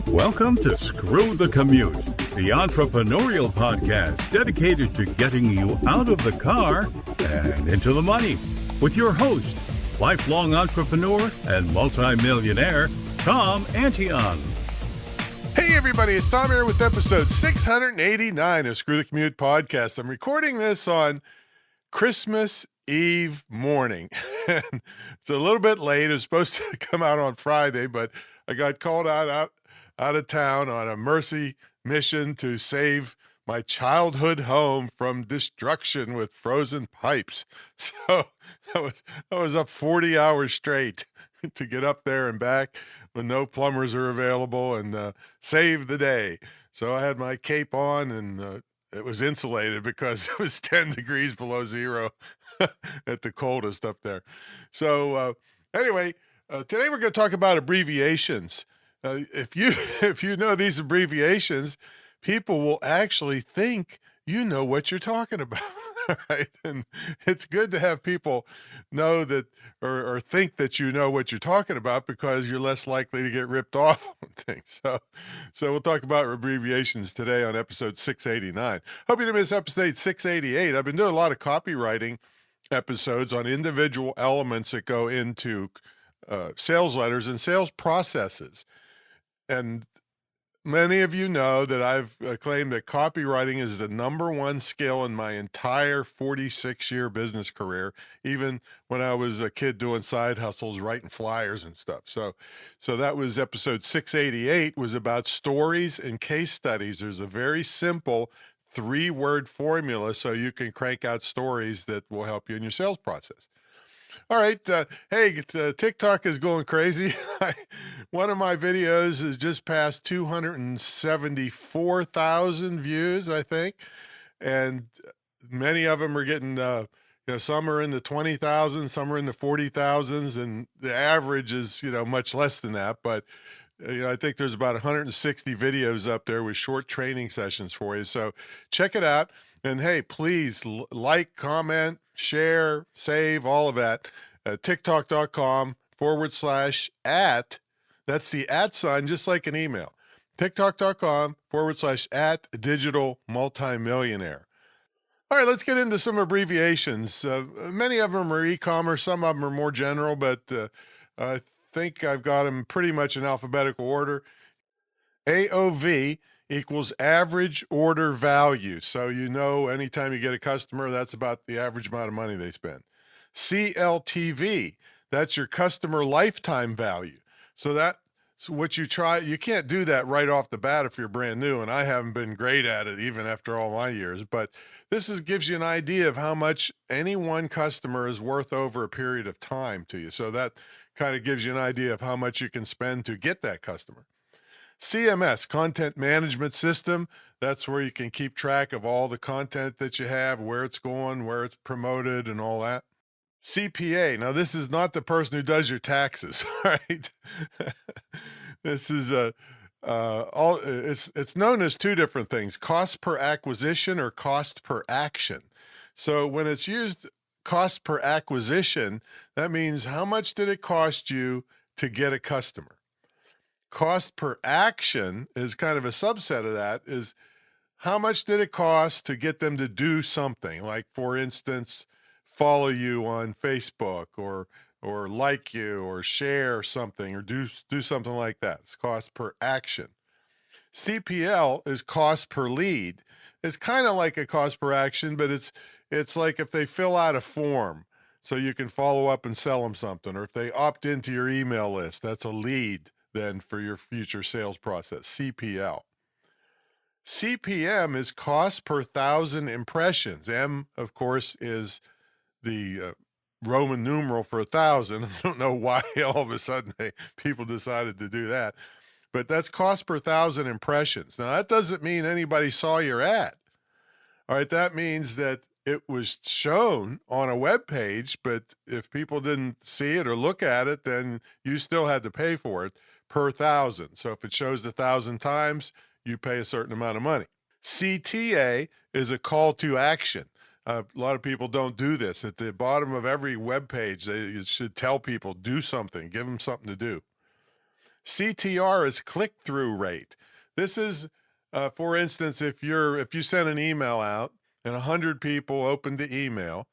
Welcome to Screw the Commute, the entrepreneurial podcast dedicated to getting you out of the car and into the money. With your host, lifelong entrepreneur and multimillionaire, Tom Antion. Hey everybody, it's Tom here with episode 689 of Screw the Commute podcast. I'm recording this on Christmas Eve morning. It's a little bit late. It was supposed to come out on Friday, but I got called out of town on a mercy mission to save my childhood home from destruction with frozen pipes. So I was up 40 hours straight to get up there and back when no plumbers are available and save the day. So I had my cape on and it was insulated because it was 10 degrees below zero at the coldest up there. So anyway, today we're going to talk about abbreviations. If you know these abbreviations, people will actually think you know what you're talking about, right? And it's good to have people know that or think that you know what you're talking about because you're less likely to get ripped off on things. So we'll talk about abbreviations today on episode 689. Hope you didn't miss episode 688. I've been doing a lot of copywriting episodes on individual elements that go into sales letters and sales processes. And many of you know that I've claimed that copywriting is the number one skill in my entire 46-year business career, even when I was a kid doing side hustles, writing flyers and stuff. So that was episode 688, was about stories and case studies. There's a very simple 3-word formula so you can crank out stories that will help you in your sales process. All right. TikTok is going crazy. One of my videos has just passed 274,000 views, I think. And many of them are getting, some are in the 20,000, some are in the 40,000s, and the average is, much less than that. But, I think there's about 160 videos up there with short training sessions for you. So check it out. And hey, please like, comment, share, save, all of that at TikTok.com/@. That's the @ sign, just like an email. TikTok.com/@digital multimillionaire. All right, let's get into some abbreviations. Many of them are e-commerce. Some of them are more general, but I think I've got them pretty much in alphabetical order. AOV equals average order value. So anytime you get a customer, that's about the average amount of money they spend. CLTV, that's your customer lifetime value. So that's what you try. You can't do that right off the bat if you're brand new, and I haven't been great at it even after all my years. But this gives you an idea of how much any one customer is worth over a period of time to you. So that kind of gives you an idea of how much you can spend to get that customer. CMS, Content Management System, that's where you can keep track of all the content that you have, where it's going, where it's promoted, and all that. CPA, now this is not the person who does your taxes, right? This is it's known as two different things: cost per acquisition or cost per action. So when it's used cost per acquisition, that means how much did it cost you to get a customer? Cost per action is kind of a subset of that, is how much did it cost to get them to do something, like, for instance, follow you on Facebook or like you or share something or do something like that. It's cost per action. CPL is cost per lead. It's kind of like a cost per action, but it's like if they fill out a form so you can follow up and sell them something, or if they opt into your email list, that's a lead then for your future sales process. CPL. CPM is cost per 1,000 impressions. M, of course, is the Roman numeral for 1,000. I don't know why all of a sudden people decided to do that, but that's cost per 1,000 impressions. Now, that doesn't mean anybody saw your ad. All right, that means that it was shown on a web page, but if people didn't see it or look at it, then you still had to pay for it per 1,000. So if it shows 1,000 times, you pay a certain amount of money. CTA is a call to action. A lot of people don't do this. At the bottom of every web page, they should tell people, do something, give them something to do. CTR is click-through rate. This is, for instance, if you send an email out and 100 people opened the email,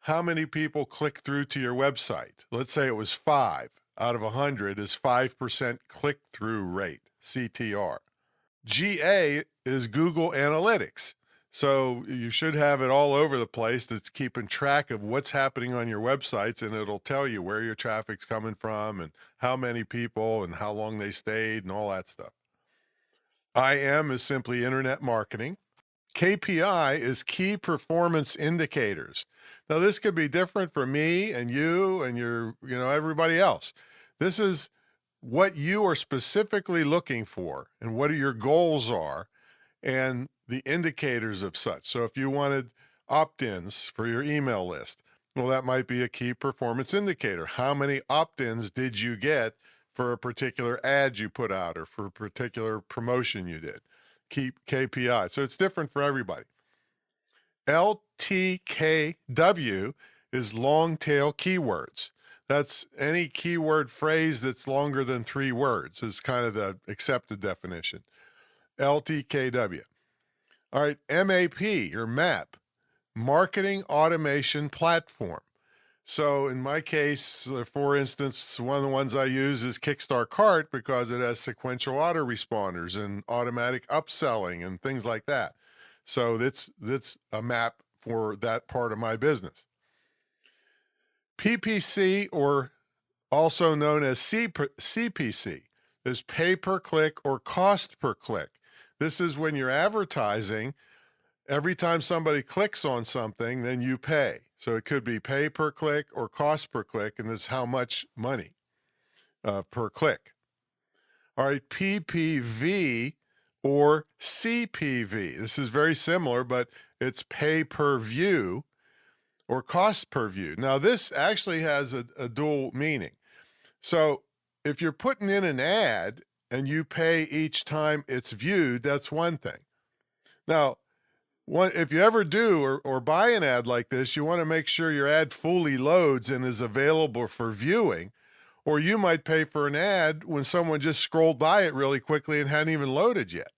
how many people click through to your website? Let's say it was 5 out of 100 is 5% click-through rate, CTR. GA is Google Analytics. So you should have it all over the place that's keeping track of what's happening on your websites, and it'll tell you where your traffic's coming from and how many people and how long they stayed and all that stuff. IM is simply internet marketing. KPI is key performance indicators. Now, this could be different for me and you and everybody else. This is what you are specifically looking for and what your goals are and the indicators of such. So if you wanted opt-ins for your email list, well, that might be a key performance indicator. How many opt-ins did you get for a particular ad you put out or for a particular promotion you did? Keep KPI. So it's different for everybody. LTKW is long tail keywords. That's any keyword phrase that's longer than 3 words is kind of the accepted definition. LTKW. All right, MAP or MAP, Marketing Automation Platform. So in my case, for instance, one of the ones I use is Kickstart Cart because it has sequential autoresponders and automatic upselling and things like that. So that's a map for that part of my business. PPC, or also known as CPC, is pay per click or cost per click. This is when you're advertising, every time somebody clicks on something, then you pay. So it could be pay per click or cost per click, and this is how much money per click. All right, PPV or CPV. This is very similar, but it's pay per view or cost per view. Now, this actually has a dual meaning. So if you're putting in an ad and you pay each time it's viewed, that's one thing. Now, if you ever do or buy an ad like this, you want to make sure your ad fully loads and is available for viewing, or you might pay for an ad when someone just scrolled by it really quickly and hadn't even loaded yet.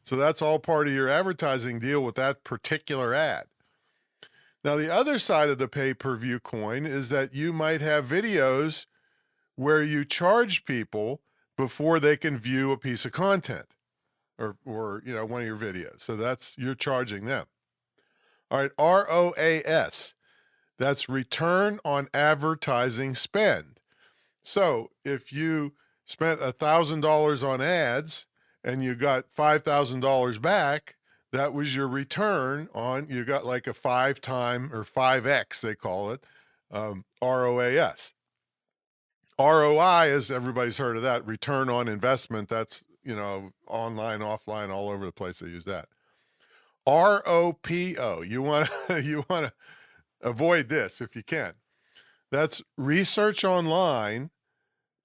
So that's all part of your advertising deal with that particular ad. Now, the other side of the pay-per-view coin is that you might have videos where you charge people before they can view a piece of content or one of your videos. So you're charging them. All right, ROAS, that's return on advertising spend. So if you spent $1,000 on ads and you got $5,000 back, that was your return on, you got like a 5-time or 5X, they call it, ROAS. ROI, as everybody's heard of that, return on investment. That's, online, offline, all over the place they use that. ROPO, you want to avoid this if you can. That's research online,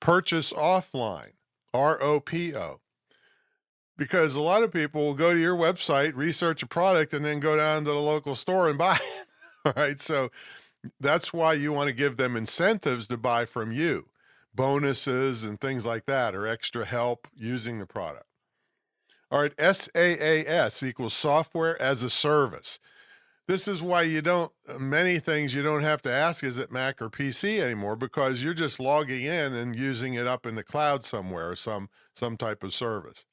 purchase offline, ROPO. Because a lot of people will go to your website, research a product, and then go down to the local store and buy it. All right, so that's why you want to give them incentives to buy from you. Bonuses and things like that, or extra help using the product. All right, SaaS equals software as a service. This is why many things you don't have to ask, is it Mac or PC anymore, because you're just logging in and using it up in the cloud somewhere, or some type of service.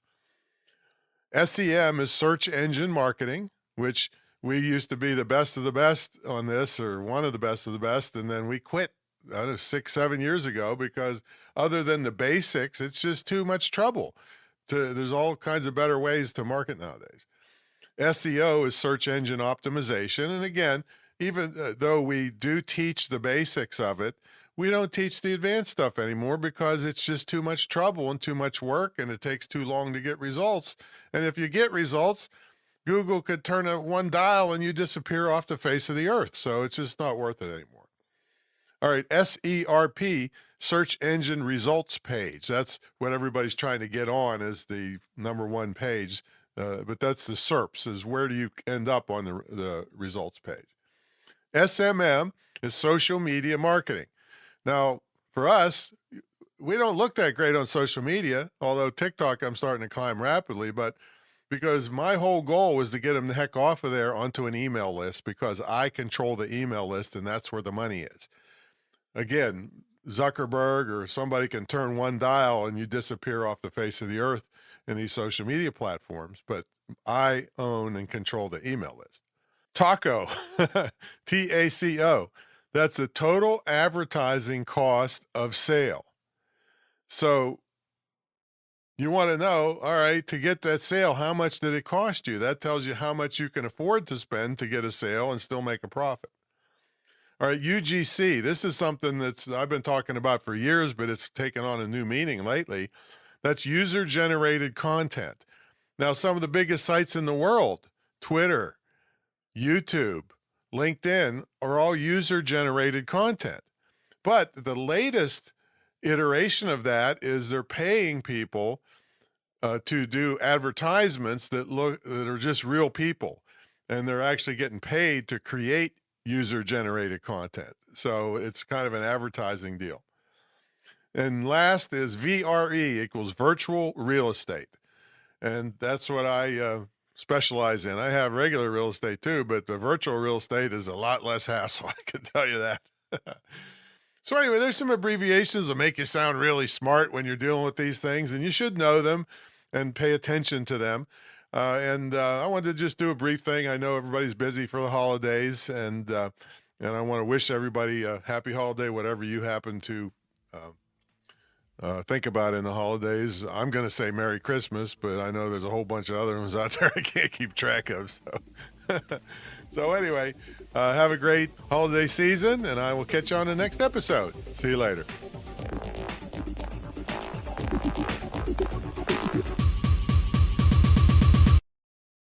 SEM is search engine marketing, which we used to be the best of the best on this, or one of the best of the best, and then we quit 6-7 years ago because other than the basics, it's just too much trouble. There's all kinds of better ways to market nowadays. SEO is search engine optimization. And again, even though we do teach the basics of it, we don't teach the advanced stuff anymore because it's just too much trouble and too much work, and it takes too long to get results. And if you get results, Google could turn one dial and you disappear off the face of the earth. So it's just not worth it anymore. All right, SERP, search engine results page. That's what everybody's trying to get on as the #1 page. But that's the SERPs, is where do you end up on the results page. SMM is social media marketing. Now, for us, we don't look that great on social media, although TikTok I'm starting to climb rapidly, but because my whole goal was to get them the heck off of there onto an email list, because I control the email list and that's where the money is. Again, Zuckerberg or somebody can turn one dial and you disappear off the face of the earth in these social media platforms, but I own and control the email list. TACO, TACO, that's the total advertising cost of sale. So you want to know, all right, to get that sale, how much did it cost you? That tells you how much you can afford to spend to get a sale and still make a profit. All right, UGC, this is something I've been talking about for years, but it's taken on a new meaning lately. That's user-generated content. Now, some of the biggest sites in the world, Twitter, YouTube, LinkedIn, are all user-generated content. But the latest iteration of that is they're paying people to do advertisements that are just real people, and they're actually getting paid to create user-generated content. So it's kind of an advertising deal. And last is VRE equals virtual real estate. And that's what I specialize in. I have regular real estate too, but the virtual real estate is a lot less hassle, I can tell you that. So anyway, there's some abbreviations that make you sound really smart when you're dealing with these things, and you should know them and pay attention to them. I wanted to just do a brief thing. I know everybody's busy for the holidays, and I want to wish everybody a happy holiday, whatever you happen to think about in the holidays. I'm going to say Merry Christmas, but I know there's a whole bunch of other ones out there I can't keep track of. So anyway, have a great holiday season, and I will catch you on the next episode. See you later.